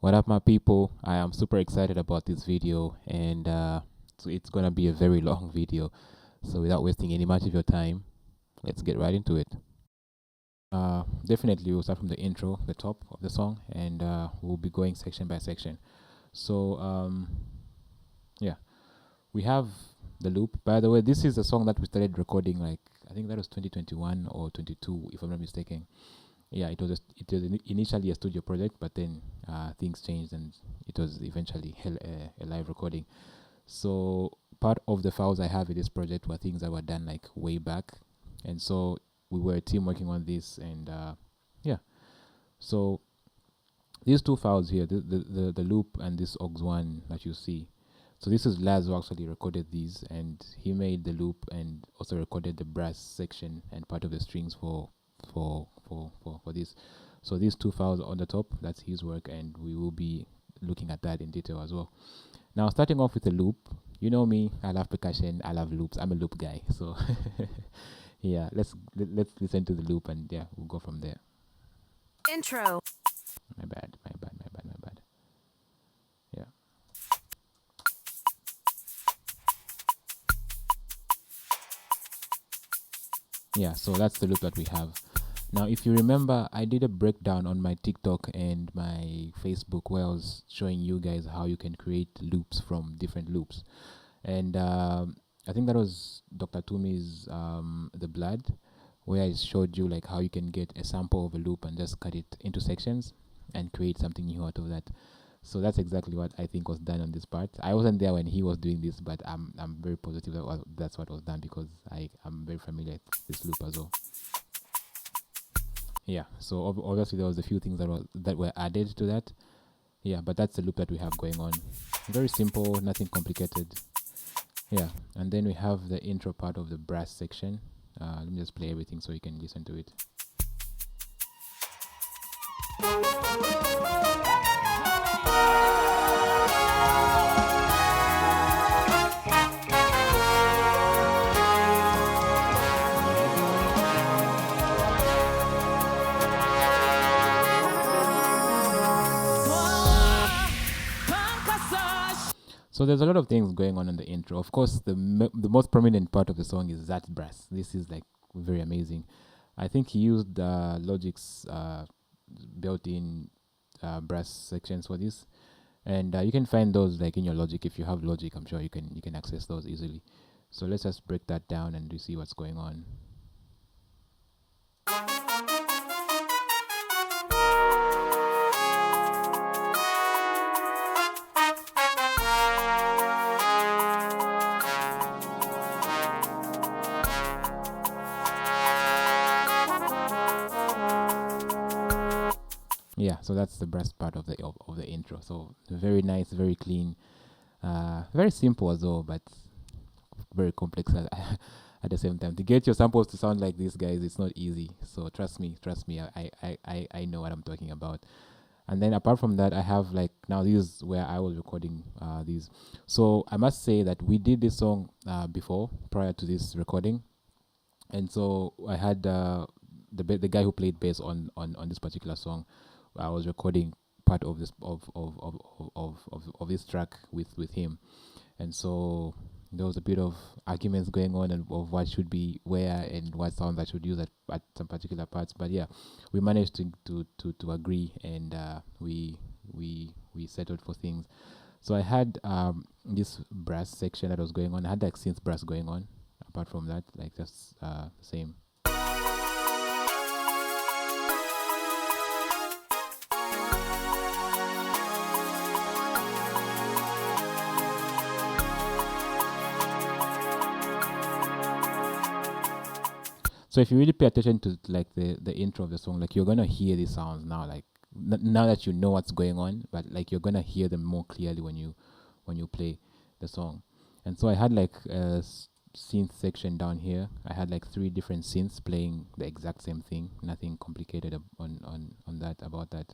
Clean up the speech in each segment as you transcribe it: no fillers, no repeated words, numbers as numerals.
What up, my people? I am super excited about this video, and so it's gonna be a very long video. So without wasting any much of your time, let's get right into it. Definitely, we'll start from the intro, the top of the song, and we'll be going section by section. So yeah, we have the loop. By the way, this is a song that we started recording, like I think that was 2021 or 22, if I'm not mistaken. Yeah, it was initially a studio project, but then things changed and it was eventually a live recording. So part of the files I have in this project were things that were done like way back, and so we were a team working on this, and yeah. So these two files here, the loop and this aux1 that you see. So this is Laz who actually recorded these, and he made the loop and also recorded the brass section and part of the strings for this. So these two files on the top, that's his work, and we will be looking at that in detail as well. Now, starting off with the loop, you know me, I love percussion, I love loops, I'm a loop guy. So yeah, let's listen to the loop, and yeah, we'll go from there. Intro. My bad. Yeah. Yeah, so that's the loop that we have. Now, if you remember, I did a breakdown on my TikTok and my Facebook where I was showing you guys how you can create loops from different loops. And I think that was Dr. Tumi's The Blood, where I showed you like how you can get a sample of a loop and just cut it into sections and create something new out of that. So that's exactly what I think was done on this part. I wasn't there when he was doing this, but I'm very positive that that's what was done, because I'm very familiar with this loop as well. Yeah, so obviously there was a few things that were added to that. Yeah, but that's the loop that we have going on. Very simple, nothing complicated. Yeah, and then we have the intro part of the brass section. Let me just play everything so you can listen to it. So there's a lot of things going on in the intro. Of course, the most prominent part of the song is that brass. This is like very amazing. I think he used Logic's built-in brass sections for this, and you can find those like in your Logic. If you have Logic, I'm sure you can access those easily. So let's just break that down and we see what's going on. Yeah, so that's the brass part of the intro. So very nice, very clean, very simple as well, but very complex at the same time. To get your samples to sound like this, guys, it's not easy. So trust me, I know what I'm talking about. And then apart from that, I have like, now this is where I was recording these. So I must say that we did this song before, prior to this recording, and so I had the guy who played bass on this particular song. I was recording part of this of this track with him, and so there was a bit of arguments going on and of what should be where and what sounds I should use at some particular parts. But yeah, we managed to agree, and we settled for things. So I had this brass section that was going on. I had like synth brass going on. Apart from that, like just the same. So if you really pay attention to like the intro of the song, like you're gonna hear these sounds now, like now that you know what's going on, but like you're gonna hear them more clearly when you play the song. And so I had like a synth section down here. I had like 3 different synths playing the exact same thing. Nothing complicated on that about that.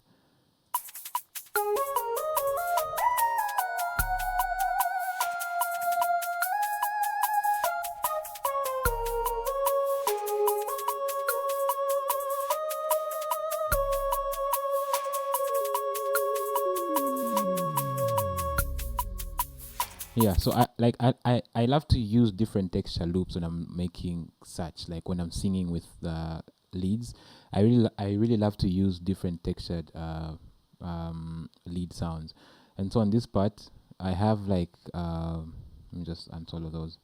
Yeah, so I love to use different texture loops when I'm making such, like when I'm singing with the leads. I really love to use different textured lead sounds. And so on this part I have like let me just unsolo those.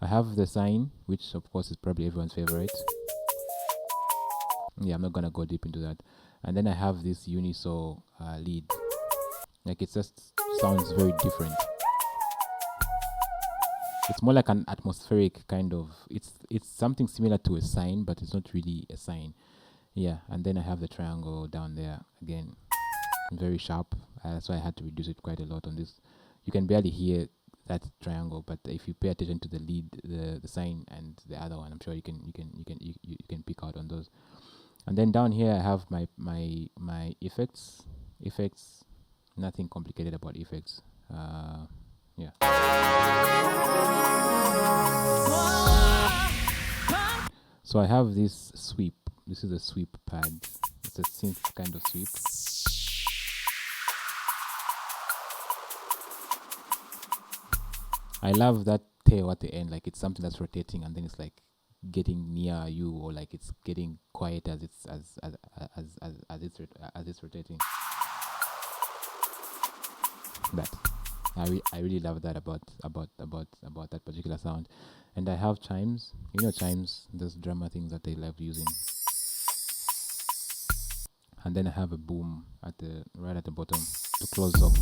I have the sine, which of course is probably everyone's favorite. Yeah, I'm not gonna go deep into that. And then I have this uniso lead. Like it just sounds very different. It's more like an atmospheric kind of. It's something similar to a sine, but it's not really a sine. Yeah, and then I have the triangle down there again, very sharp. That's why I had to reduce it quite a lot on this. You can barely hear that triangle, but if you pay attention to the lead, the sine, and the other one, I'm sure you can pick out on those. And then down here I have my effects. Effects, nothing complicated about effects. Yeah. So I have this sweep. This is a sweep pad. It's a synth kind of sweep. I love that tail at the end, like it's something that's rotating and then it's like getting near you, or like it's getting quiet as it's rotating. That I really love that about that particular sound. And I have chimes. You know chimes, those drummer things that they love using. And then I have a boom at the right at the bottom to close off.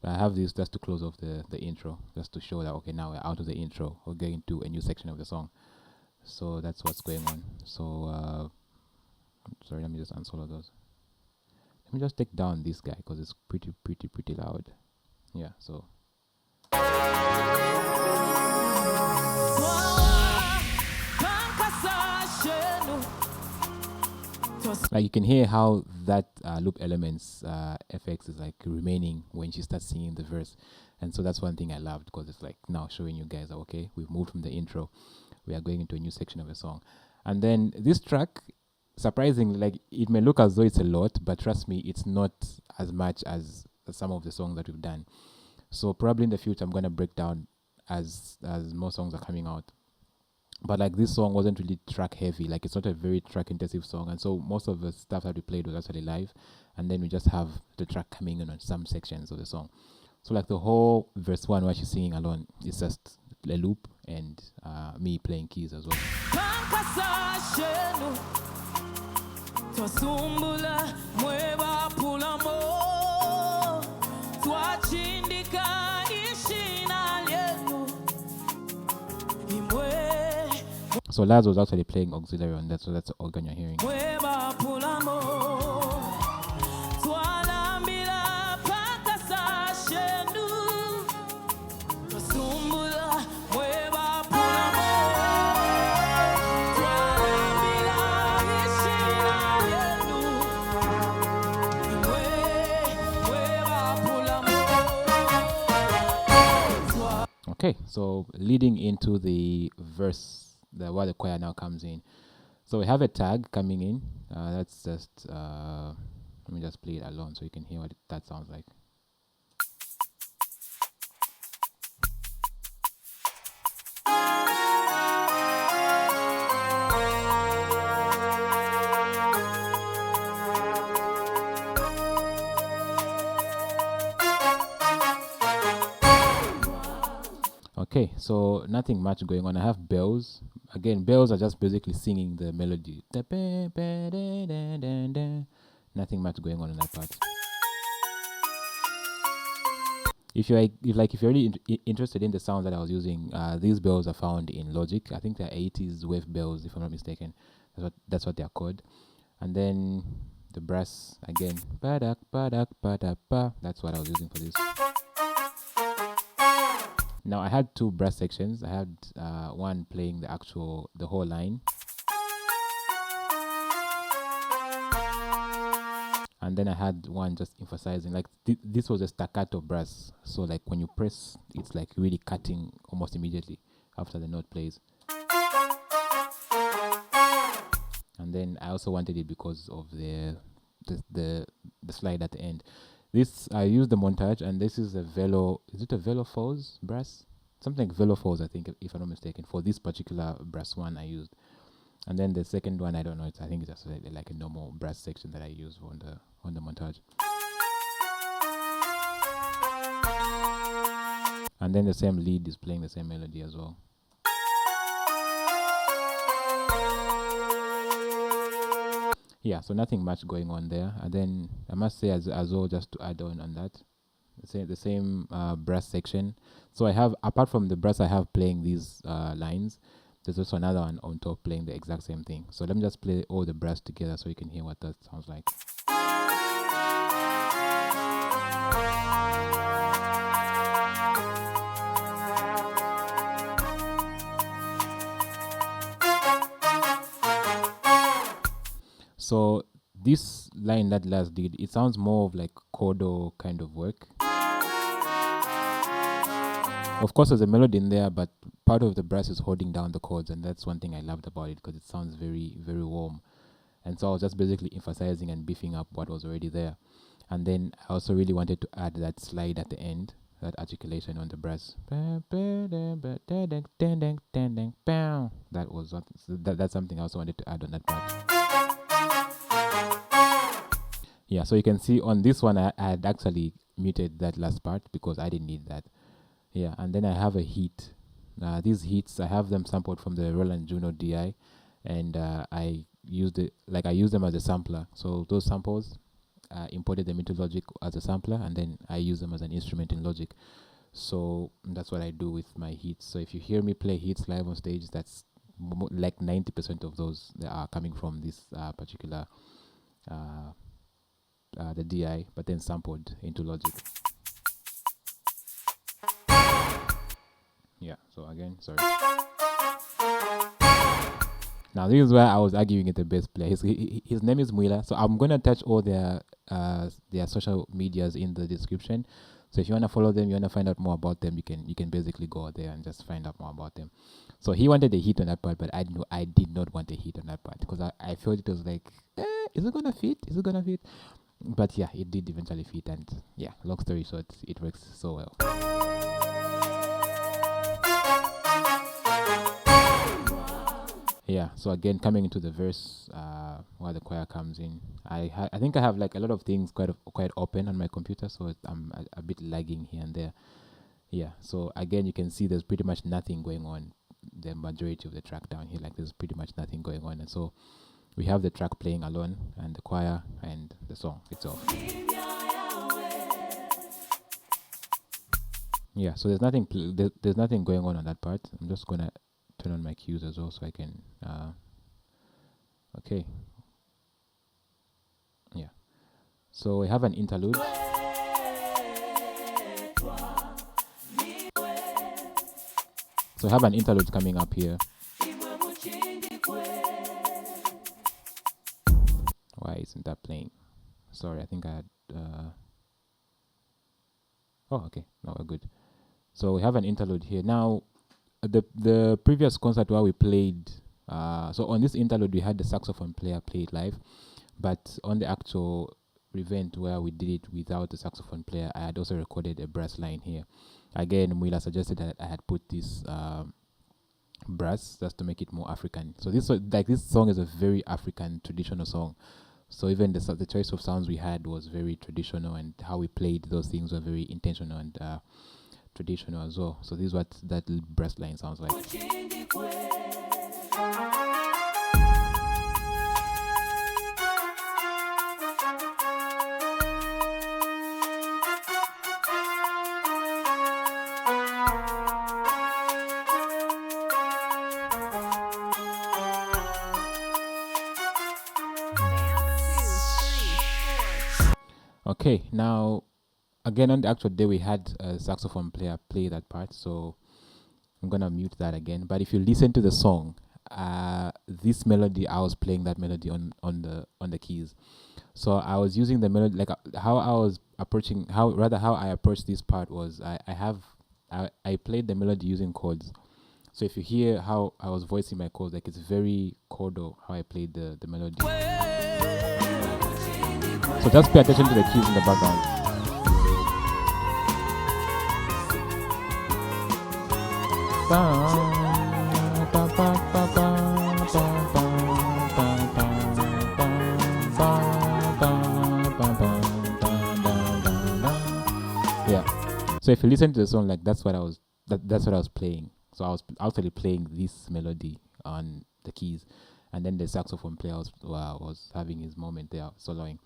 I have this just to close off the intro, just to show that okay, now we're out of the intro, we're going to a new section of the song. So that's what's going on. So sorry, let me just unsolo those. Let me just take down this guy because it's pretty loud. Yeah, so like you can hear how that loop elements FX is like remaining when she starts singing the verse. And so that's one thing I loved, because it's like now showing you guys that okay, we've moved from the intro, we are going into a new section of a song. And then this track, surprisingly, like it may look as though it's a lot, but trust me, it's not as much as some of the songs that we've done. So probably in the future I'm gonna break down as more songs are coming out. But like this song wasn't really track heavy, like it's not a very track intensive song, and so most of the stuff that we played was actually live, and then we just have the track coming in on some sections of the song. So like the whole verse 1 where she's singing alone is just a loop and me playing keys as well. So Laz was actually playing auxiliary on that, so that's the organ you're hearing. Okay, so leading into the verse, where the choir now comes in. So we have a tag coming in. That's just, let me just play it alone so you can hear what that sounds like. Okay, so nothing much going on. I have bells. Again, bells are just basically singing the melody. Nothing much going on in that part. If you're really interested in the sound that I was using, these bells are found in Logic. I think they're 80s wave bells, if I'm not mistaken. That's what they're called. And then the brass again. That's what I was using for this. Now I had two brass sections. I had one playing the whole line, and then I had one just emphasizing, like this was a staccato brass, so like when you press, it's like really cutting almost immediately after the note plays. And then I also wanted it because of the slide at the end. This I use the montage, and this is a Velo. Is it a Velo Foes brass? Something like Velo Foes, I think, if I'm not mistaken. For this particular brass one, I used. And then the second one, I don't know. I think it's just like a normal brass section that I use on the montage. And then the same lead is playing the same melody as well. Yeah, so nothing much going on there. And then I must say as well, just to add on that, the same brass section. So I have, apart from the brass I have playing these lines, there's also another one on top playing the exact same thing. So let me just play all the brass together so you can hear what that sounds like. So this line that Laz did, it sounds more of like chordo kind of work. Of course, there's a melody in there, but part of the brass is holding down the chords, and that's one thing I loved about it, because it sounds very, very warm. And so I was just basically emphasizing and beefing up what was already there. And then I also really wanted to add that slide at the end, that articulation on the brass. That's something I also wanted to add on that part. Yeah, so you can see on this one, I had actually muted that last part because I didn't need that. Yeah, and then I have a heat. These heats, I have them sampled from the Roland Juno DI, and I used them as a sampler. So those samples, imported them into Logic as a sampler, and then I use them as an instrument in Logic. So that's what I do with my heats. So if you hear me play heats live on stage, that's like 90% of those that are coming from this particular the DI, but then sampled into Logic. Yeah, so again, sorry. Now this is where I was arguing with the bass player. His name is Mwila, so I'm gonna attach all their social medias in the description. So if you wanna follow them, you wanna find out more about them, you can basically go there and just find out more about them. So he wanted a hit on that part, but I did not want a hit on that part because I felt it was like, is it gonna fit? Is it gonna fit? But yeah, it did eventually fit, and yeah, long story short, it works so well. Yeah, so again, coming into the verse, while the choir comes in, I think I have like a lot of things quite open on my computer, so I'm a bit lagging here and there. Yeah, so again, you can see there's pretty much nothing going on. The majority of the track down here, like there's pretty much nothing going on, and so we have the track playing alone, and the choir, and the song itself. Yeah, so there's nothing going on that part. I'm just gonna turn on my cues as well so I can okay. Yeah, so we have an interlude. So I have an interlude coming up here. Why isn't that playing? Sorry, I think I had oh, okay, no, we're good. So we have an interlude here. Now the previous concert where we played, so on this interlude we had the saxophone player play it live, but on the actual event where we did it without the saxophone player, I had also recorded a brass line here. Again, Mwila suggested that I had put this brass just to make it more African. So this song is a very African traditional song. So even the choice of sounds we had was very traditional, and how we played those things were very intentional and traditional as well. So this is what that brass line sounds like. Okay, now again on the actual day we had a saxophone player play that part, so I'm gonna mute that again. But if you listen to the song, this melody, I was playing that melody on the keys. So I was using the melody, like how I approached this part was I played the melody using chords. So if you hear how I was voicing my chords, like it's very chordal how I played the melody. So just pay attention to the keys in the background. Yeah. So if you listen to the song, like that's what I was that's what I was playing. So I was actually playing this melody on the keys, and then the saxophone player was having his moment there soloing.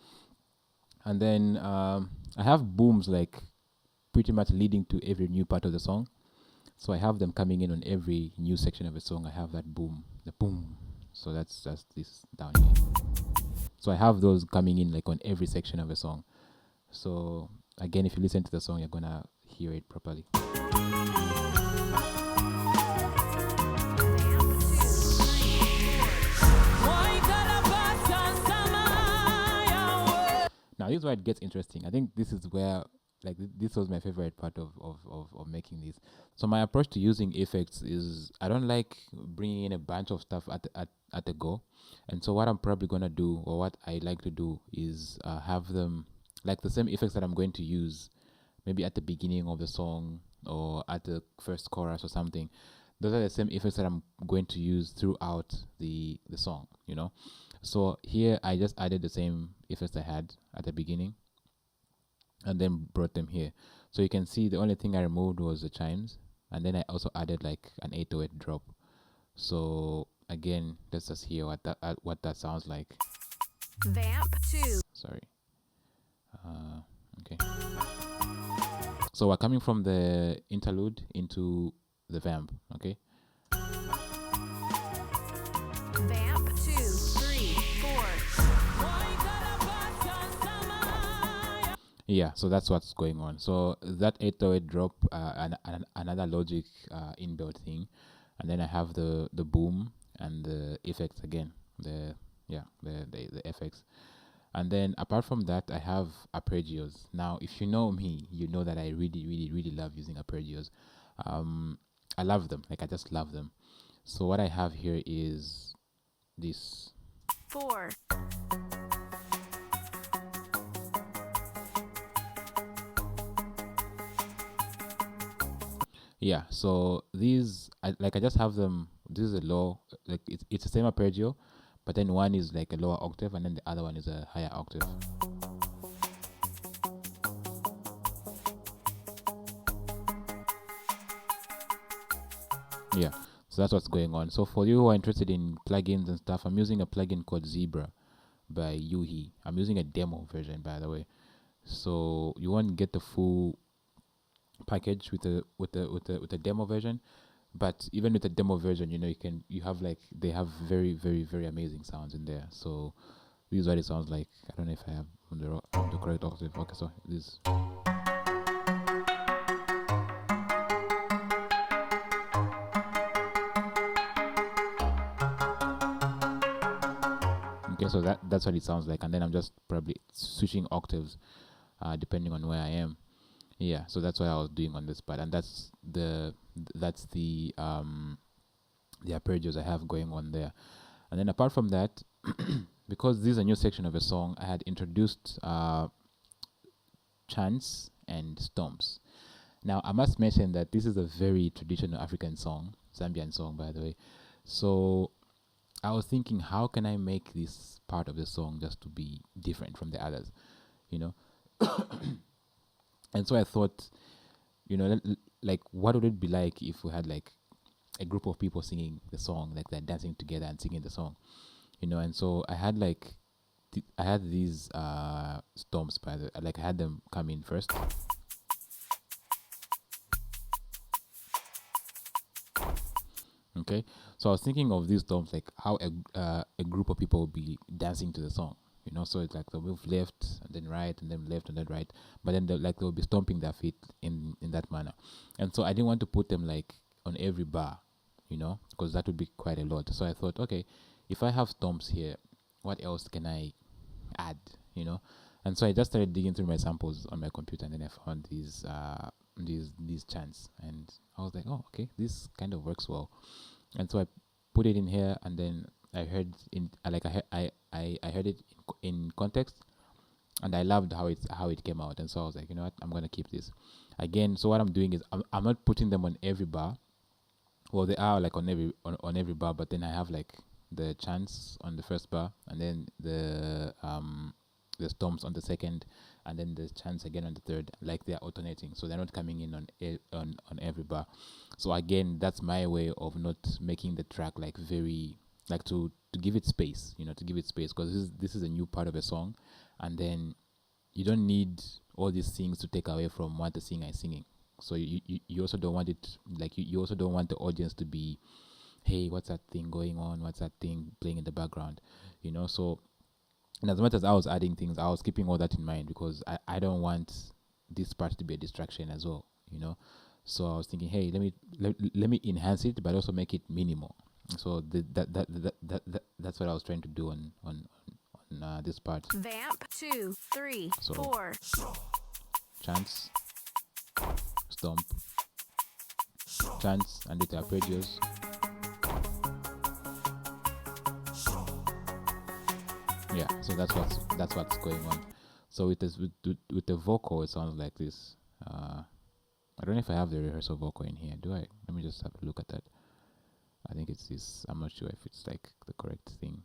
And then I have booms like pretty much leading to every new part of the song. So I have them coming in on every new section of a song. I have that boom, the boom. So that's this down here. So I have those coming in like on every section of a song. So again, if you listen to the song, you're gonna hear it properly. Now this is where it gets interesting. I think this is where like this was my favorite part of making this. So my approach to using effects is I don't like bringing in a bunch of stuff at a go. And so what I'm probably gonna do, or what I like to do, is have them like the same effects that I'm going to use maybe at the beginning of the song or at the first chorus or something. Those are the same effects that I'm going to use throughout the song, you know. So here I just added the same effects I had at the beginning and then brought them here. So you can see the only thing I removed was the chimes, and then I also added like an 808 drop. So again, let's just hear what that sounds like. Vamp 2. Sorry. Okay. So we're coming from the interlude into the vamp, okay? Vamp 2, 3, 4. Yeah, so that's what's going on. So that 808 drop, another logic inbuilt thing, and then I have the boom and the effects again, the effects. And then apart from that, I have arpeggios. Now, if you know me, you know that I really love using arpeggios. I love them. Like I just love them. So what I have here is this. 4. Yeah, so these I just have them. This is a low, like it's the same arpeggio, but then one is like a lower octave and then the other one is a higher octave. Yeah, so that's what's going on. So for you who are interested in plugins and stuff, I'm using a plugin called Zebra by Yuhi. I'm using a demo version, by the way. So you won't get the full package with the demo version, but even with the demo version, you know, you have like they have very amazing sounds in there. So this is what it sounds like. I don't know if I have on the correct octave. Okay, so this. Okay, so that's what it sounds like, and then I'm just probably switching octaves depending on where I am. Yeah, so that's what I was doing on this part, and that's the arpeggios I have going on there. And then apart from that, because this is a new section of a song, I had introduced chants and stomps. Now I must mention that this is a very traditional African song, Zambian song, by the way. So I was thinking, how can I make this part of the song just to be different from the others, you know? And so I thought, you know, like what would it be like if we had like a group of people singing the song, like they're dancing together and singing the song, you know? And so I had like I had these stomps, by the like I had them come in first. Okay, so I was thinking of these stomps, like how a group of people would be dancing to the song, you know. So it's like they'll move left and then right and then left and then right, but then they'll be stomping their feet in that manner. And so I didn't want to put them like on every bar, you know, because that would be quite a lot. So I thought, okay, if I have stomps here, what else can I add, you know? And so I just started digging through my samples on my computer, and then I found these chants, and I was like, oh, okay, this kind of works well. And so I put it in here, and then I heard I heard it in context, and I loved how it came out. And so I was like, you know what, I'm gonna keep this again. So what I'm doing is I'm not putting them on every bar, well, they are like on every bar, but then I have like the chants on the first bar, and then the stomps on the second, and then the chants again on the third, like they're alternating, so they're not coming in on every bar. So again, that's my way of not making the track like very like to give it space, to give it space, because this is a new part of a song, and then you don't need all these things to take away from what the singer is singing. So you also don't want it like you also don't want the audience to be, hey, what's that thing going on? What's that thing playing in the background? So, and as much as I was adding things, I was keeping all that in mind, because I don't want this part to be a distraction as well, So I was thinking, hey, let me enhance it, but also make it minimal. So that's what I was trying to do on this part. Vamp 2, 3, So 4. chants, stomp, chants, and the arpeggios. Yeah, so that's what's going on. So with the vocal, it sounds like this. I don't know if I have the rehearsal vocal in here. Do I? Let me just have a look at that. I think it's this. I'm not sure if it's like the correct thing.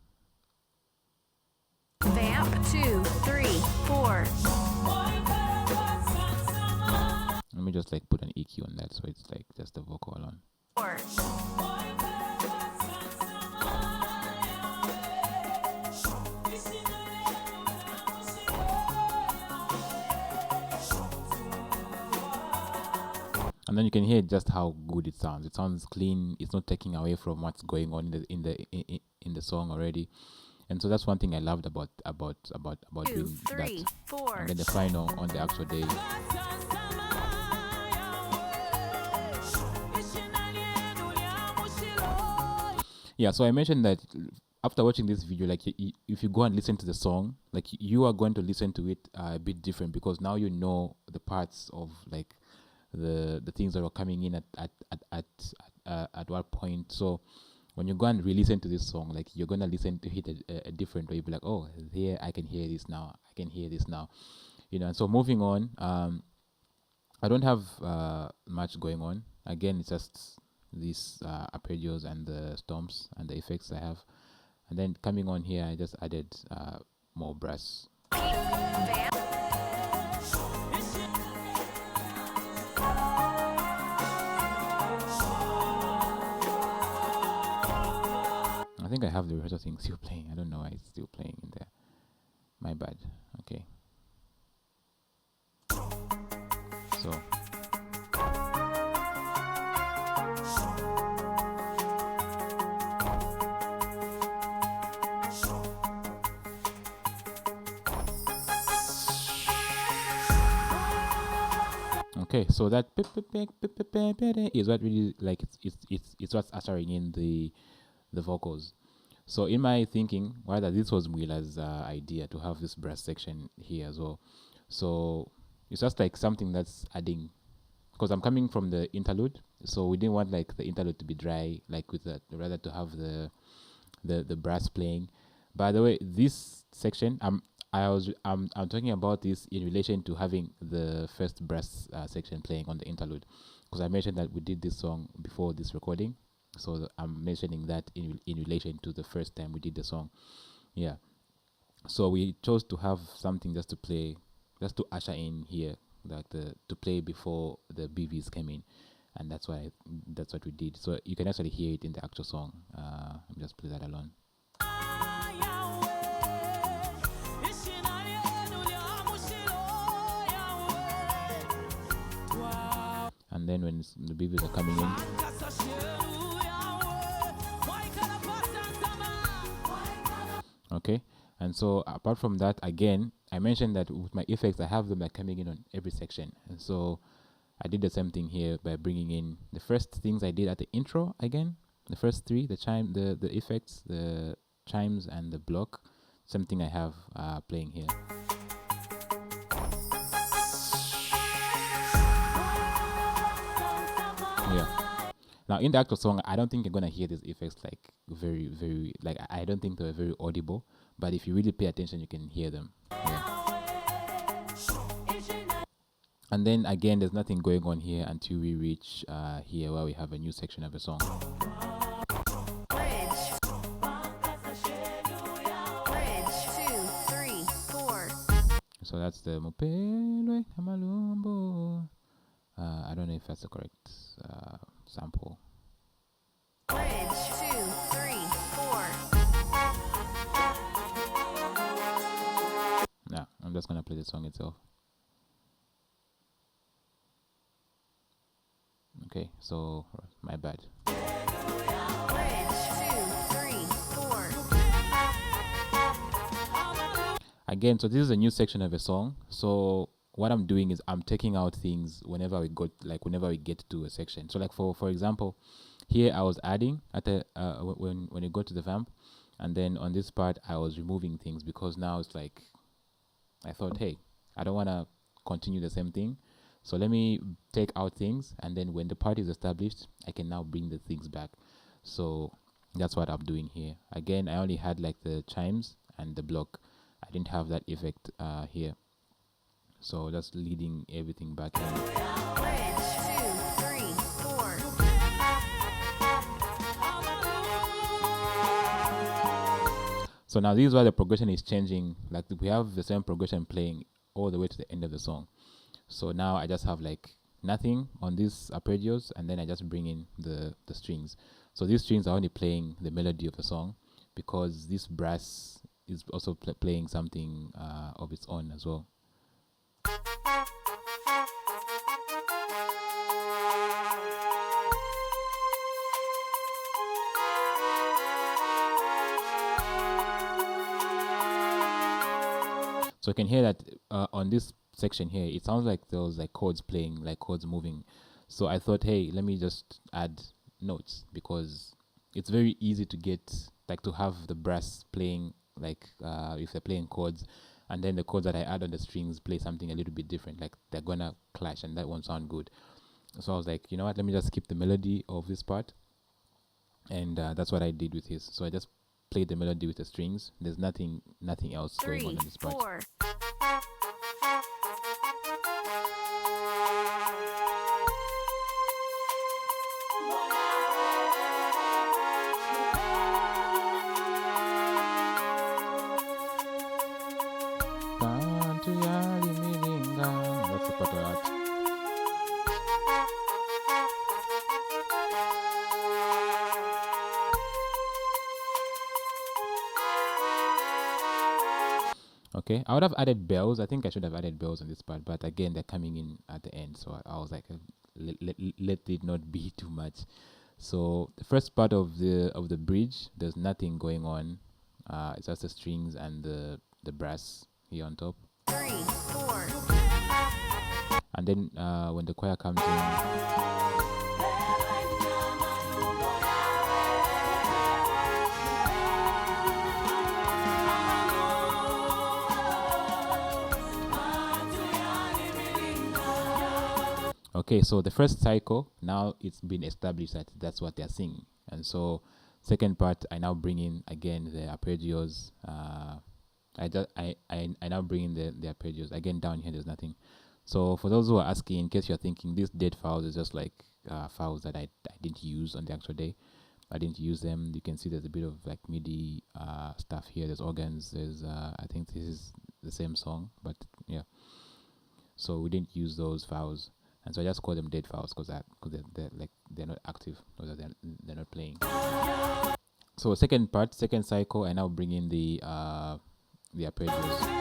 Vamp 2, 3, 4. Let me just like put an EQ on that, so it's like just the vocal alone. 4. And then you can hear just how good it sounds. It sounds clean. It's not taking away from what's going on in the song already. And so that's one thing I loved about 2, doing 3, that. 4. And then the final on the actual day. Yeah, so I mentioned that after watching this video, like if you go and listen to the song, like you are going to listen to it a bit different, because now you know the parts of like the things that are coming in at what point. So when you go and re-listen to this song, like you're gonna listen to it a different way. You'll be like, oh, here I can hear this now. I can hear this now. And so moving on, I don't have much going on. Again, it's just these arpeggios and the stomps and the effects I have. And then coming on here, I just added more brass. Vamp. I think I have the rehearsal thing still playing. I don't know why it's still playing in there. My bad. Okay. So. Okay, so that is what really like it's what's ushering in the vocals. So in my thinking, rather this was Mwila's idea to have this brass section here as well. So it's just like something that's adding, because I'm coming from the interlude, so we didn't want like the interlude to be dry, like with that, rather to have the brass playing. By the way, this section I'm talking about this in relation to having the first brass section playing on the interlude, because I mentioned that we did this song before this recording, so I'm mentioning that in relation to the first time we did the song. Yeah, so we chose to have something just to play, just to usher in here, like to play before the BVs came in, and that's what we did. So you can actually hear it in the actual song. Let me just play that alone. And then when the BVs are coming in, okay. And so apart from that, again, I mentioned that with my effects, I have them like coming in on every section. And so I did the same thing here by bringing in the first things I did at the intro again. The first three, the chime, the effects, the chimes, and the block. Same thing I have playing here. Yeah. Now in the actual song, I don't think you're gonna hear these effects like very, very, like I don't think they're very audible. But if you really pay attention, you can hear them. Yeah. And then again, there's nothing going on here until we reach here where we have a new section of the song. Bridge. Bridge 2, 3, 4. So that's the Mopelwe Amalumbo. I don't know if that's the correct sample. Bridge 2, 3, 4. Yeah, I'm just gonna play the song itself. Okay, so my bad. Bridge 2, 3, 4. Again, so this is a new section of a song. So what I'm doing is I'm taking out things whenever we get to a section. So like for example, here I was adding at the when you go to the vamp, and then on this part I was removing things because now it's like I thought, hey, I don't want to continue the same thing, so let me take out things, and then when the part is established, I can now bring the things back. So that's what I'm doing here. Again, I only had like the chimes and the block. I didn't have that effect here, so that's leading everything back in. Bridge 2, 3, 4. So now this is why the progression is changing. Like we have the same progression playing all the way to the end of the song. So now I just have like nothing on these arpeggios, and then I just bring in the strings. So these strings are only playing the melody of the song, because this brass is also playing something of its own as well. So you can hear that on this section here, it sounds like there was like chords playing, like chords moving. So I thought, hey, let me just add notes, because it's very easy to get, like, to have the brass playing, like if they're playing chords, and then the chords that I add on the strings play something a little bit different, like they're gonna clash, and that won't sound good. So I was like, you know what, let me just skip the melody of this part, and that's what I did with his. So I just played the melody with the strings. There's nothing else going on 3, in this part. 4. That's the part of that. Okay, I would have added bells. I think I should have added bells on this part, but again, they're coming in at the end, so I was like, let it not be too much. So the first part of the bridge, there's nothing going on. It's just the strings and the brass here on top. 3, 4. And then when the choir comes in, okay, so the first cycle, now it's been established that that's what they're singing. And so second part, I now bring in again the arpeggios. I now bring in the arpeggios. Again, down here, there's nothing. So for those who are asking, in case you're thinking, these dead files is just like files that I didn't use on the actual day. I didn't use them. You can see there's a bit of like MIDI stuff here. There's organs. There's I think this is the same song, but yeah. So we didn't use those files, and so I just call them dead files because they're not active, or they're not playing. So second cycle, I now bring in the arpeggios.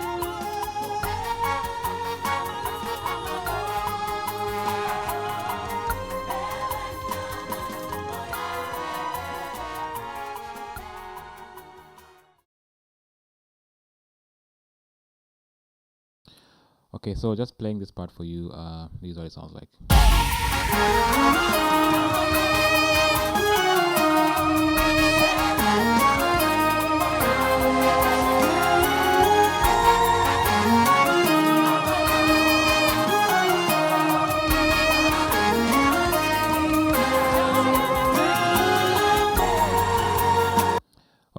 Okay, so just playing this part for you, this is what it sounds like.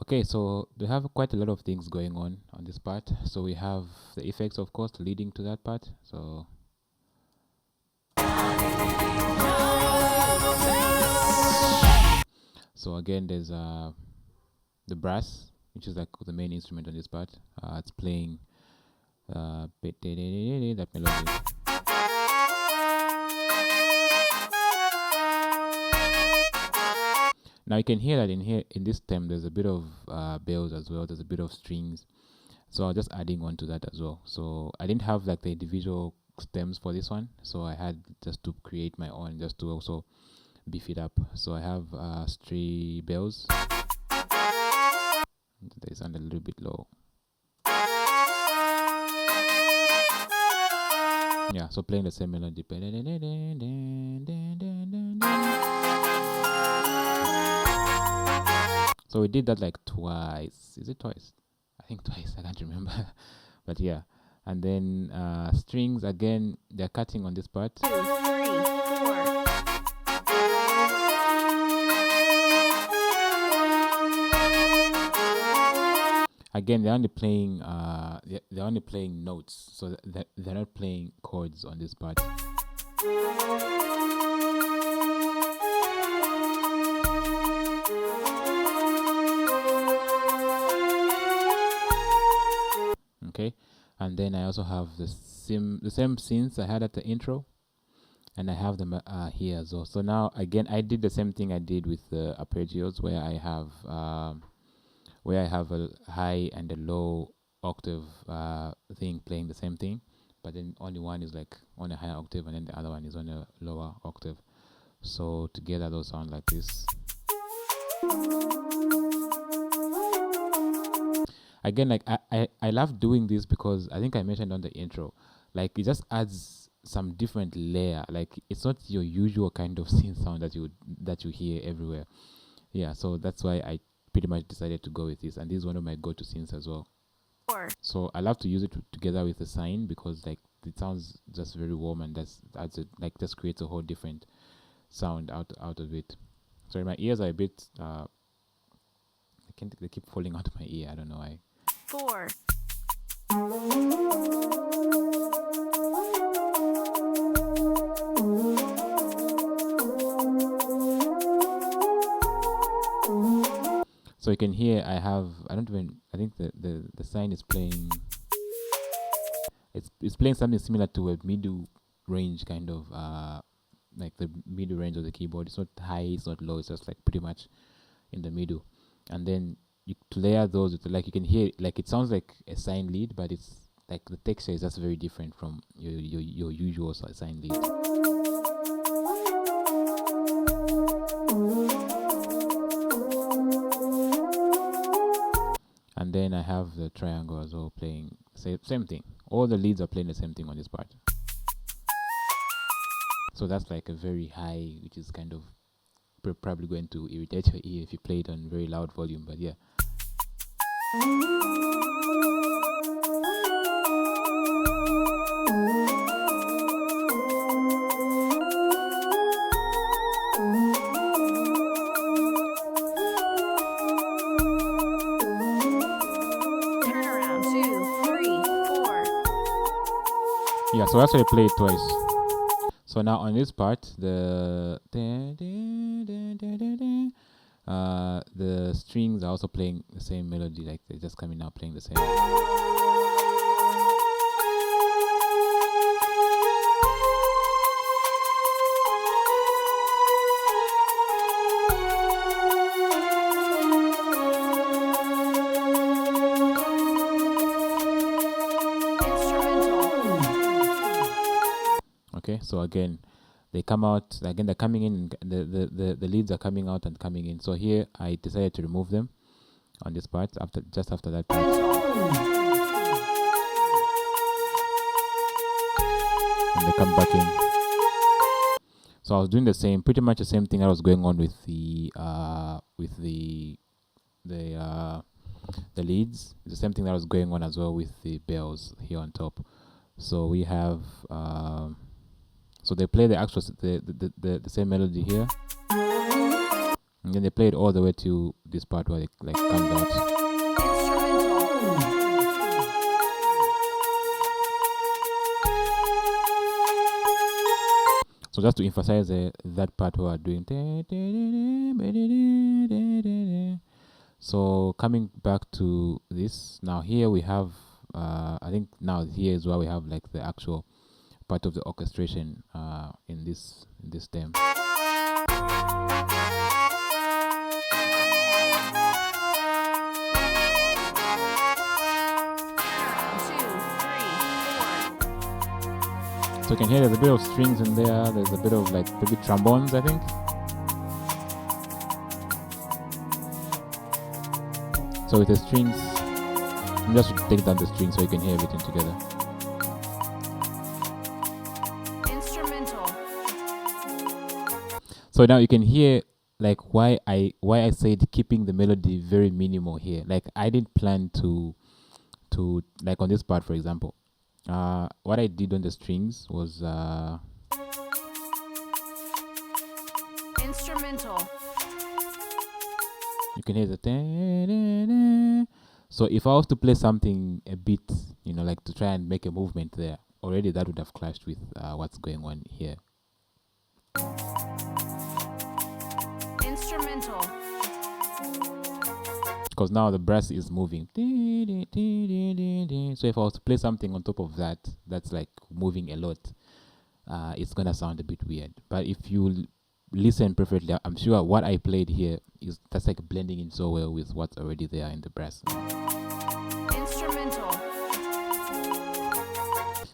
Okay, so we have quite a lot of things going on this part. So we have the effects, of course, leading to that part. So So again, there's the brass, which is like the main instrument on this part. It's playing that melody. Now you can hear that in here, in this stem, there's a bit of bells as well. There's a bit of strings. So I'm just adding on to that as well. So I didn't have like the individual stems for this one, so I had just to create my own, just to also beef it up. So I have stray bells. They sound a little bit low. Yeah, so playing the same melody. So we did that like twice. Is it twice? I think twice. I can't remember. But yeah. And then strings, again, they're cutting on this part. 2, 3, 4. Again, they're only playing notes, so they're not playing chords on this part. Okay, and then I also have the same synths I had at the intro, and I have them here as well. So now again, I did the same thing I did with the arpeggios, where I have a high and a low octave thing playing the same thing, but then only one is like on a higher octave and then the other one is on a lower octave. So together those sound like this. Again, like I love doing this because I think I mentioned on the intro, like it just adds some different layer. Like it's not your usual kind of synth sound that you hear everywhere. Yeah, so that's why I pretty much decided to go with this, and this is one of my go-to synths as well. 4. So I love to use it together with the sine because like it sounds just very warm, and like just creates a whole different sound out of it. Sorry, my ears are a bit they keep falling out of my ear. I don't know why. 4. So you can hear I think the sine is playing, it's playing something similar to a middle range kind of like the middle range of the keyboard. It's not high, it's not low, it's just like pretty much in the middle. And then to layer those with, like you can hear like it sounds like a sine lead, but it's like the texture is just very different from your usual sine lead. And then I have the triangle as well playing same thing. All the leads are playing the same thing on this part. So that's like a very high, which is kind of probably going to irritate your ear if you play it on very loud volume, but yeah. Yeah, so that's why I play it twice. So now on this part, the strings are also playing the same melody, like they're just coming out playing the same. Okay, so again, they come out, again they're coming in, the leads are coming out and coming in. So here I decided to remove them on this part, just after that part. And they come back in. So I was doing pretty much the same thing that was going on with the leads. The same thing that was going on as well with the bells here on top. So we have so they play the actual the same melody here, and then they play it all the way to this part where it like comes out. So just to emphasize that part where we're doing, So coming back to this, now here we have, I think now here is where we have like the actual part of the orchestration in this stem. So you can hear there's a bit of strings in there, there's a bit of like maybe trombones, I think. So with the strings, I'm just take down the strings so you can hear everything together. Instrumental. So now you can hear like why I said keeping the melody very minimal here. Like I didn't plan to like on this part, for example. What I did on the strings was Instrumental. you can hear the. So if I was to play something a bit, you know, like to try and make a movement there, already that would have clashed with what's going on here. Instrumental. Because now the brass is moving. So if I was to play something on top of that, that's like moving a lot, it's gonna sound a bit weird. But if you listen perfectly, I'm sure what I played here that's like blending in so well with what's already there in the brass. Instrumental.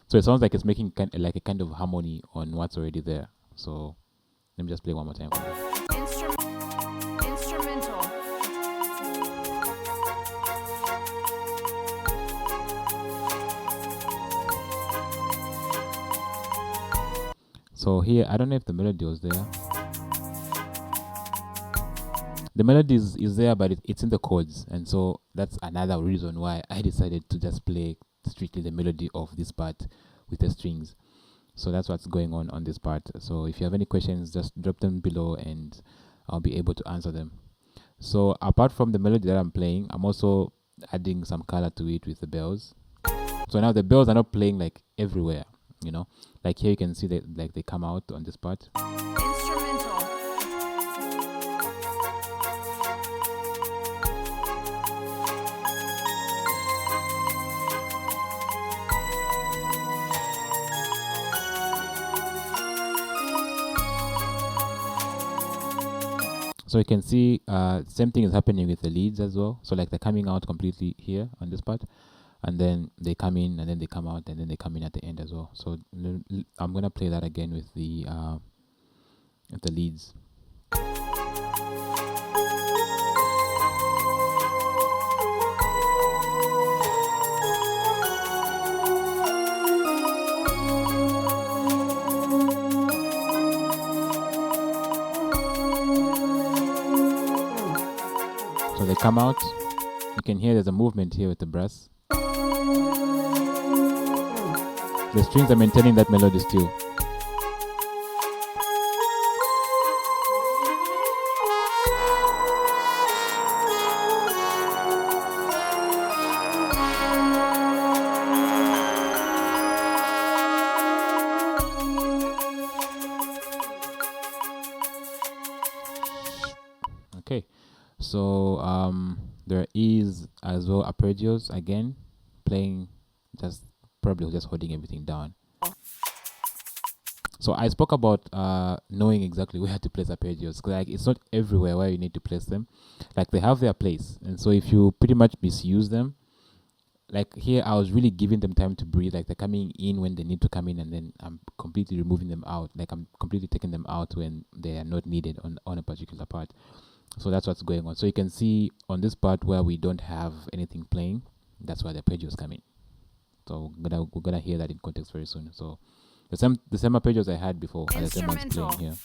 So it sounds like it's making like a kind of harmony on what's already there. So let me just play one more time. Instrumental. So here, I don't know if the melody was there. The melody is there, but it's in the chords. And so that's another reason why I decided to just play strictly the melody of this part with the strings. So that's what's going on this part. So if you have any questions, just drop them below and I'll be able to answer them. So apart from the melody that I'm playing, I'm also adding some color to it with the bells. So now the bells are not playing like everywhere, you know. Like here you can see that like they come out on this part. Instrumental. So you can see same thing is happening with the leads as well. So like they're coming out completely here on this part, and then they come in, and then they come out, and then they come in at the end as well. So I'm gonna play that again with the leads. So they come out. You can hear there's a movement here with the brass. The strings are maintaining that melody still. Okay, so there is as well arpeggios again, playing just probably just holding everything down. So I spoke about knowing exactly where to place arpeggios. Like it's not everywhere where you need to place them. Like they have their place, and so if you pretty much misuse them, like here I was really giving them time to breathe. Like they're coming in when they need to come in, and then I'm completely removing them out. Like I'm completely taking them out when they are not needed on a particular part. So that's what's going on. So you can see on this part where we don't have anything playing, that's where the arpeggios come in. So we're gonna hear that in context very soon. So the same arpeggios I had before are the same ones playing here.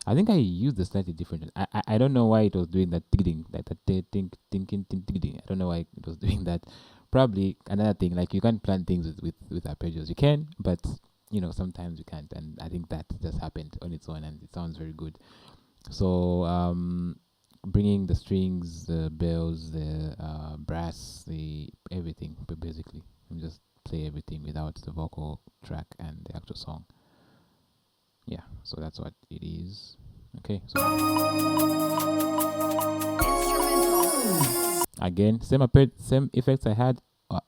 I think I used a slightly different. I don't know why it was doing that tigging, like that tigging. I don't know why it was doing that. Probably another thing, like you can't plan things with arpeggios. You can, but sometimes you can't, and I think that just happened on its own, and it sounds very good. So bringing the strings, the bells, the brass, the everything, but basically I'm just play everything without the vocal track and the actual song. Yeah, so that's what it is. Okay, so Instrumental. again, same effects I had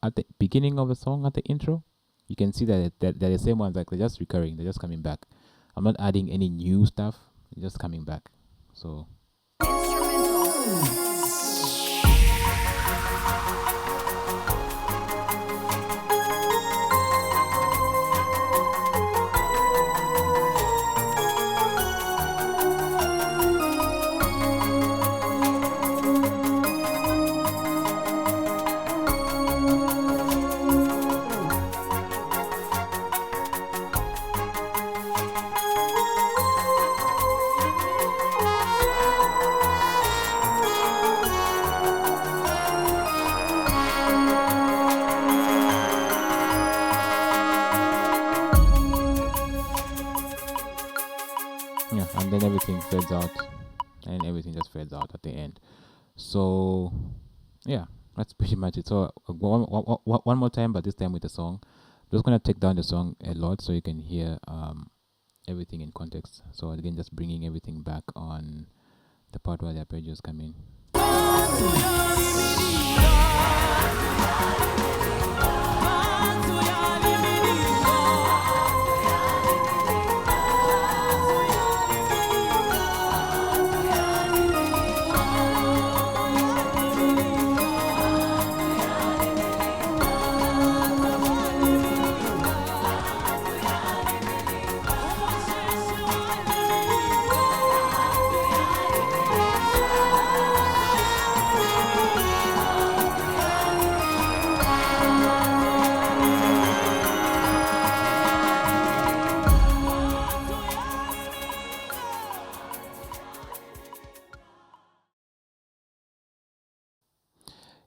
at the beginning of the song, at the intro. You can see that they're the same ones, like they're just recurring, they're just coming back. I'm not adding any new stuff, they're just coming back. So Instrumental. yeah, and then everything fades out, and everything just fades out at the end. So yeah, that's pretty much it. So one more time, but this time with the song. Just gonna take down the song a lot so you can hear everything in context. So again, just bringing everything back on the part where the arpeggios come in.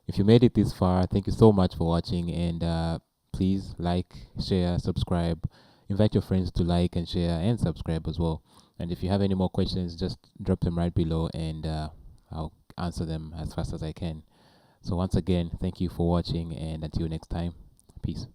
If you made it this far, thank you so much for watching, and please like, share, subscribe, invite your friends to like and share and subscribe as well. And if you have any more questions, just drop them right below, and I'll answer them as fast as I can. So once again, thank you for watching, and until next time, peace.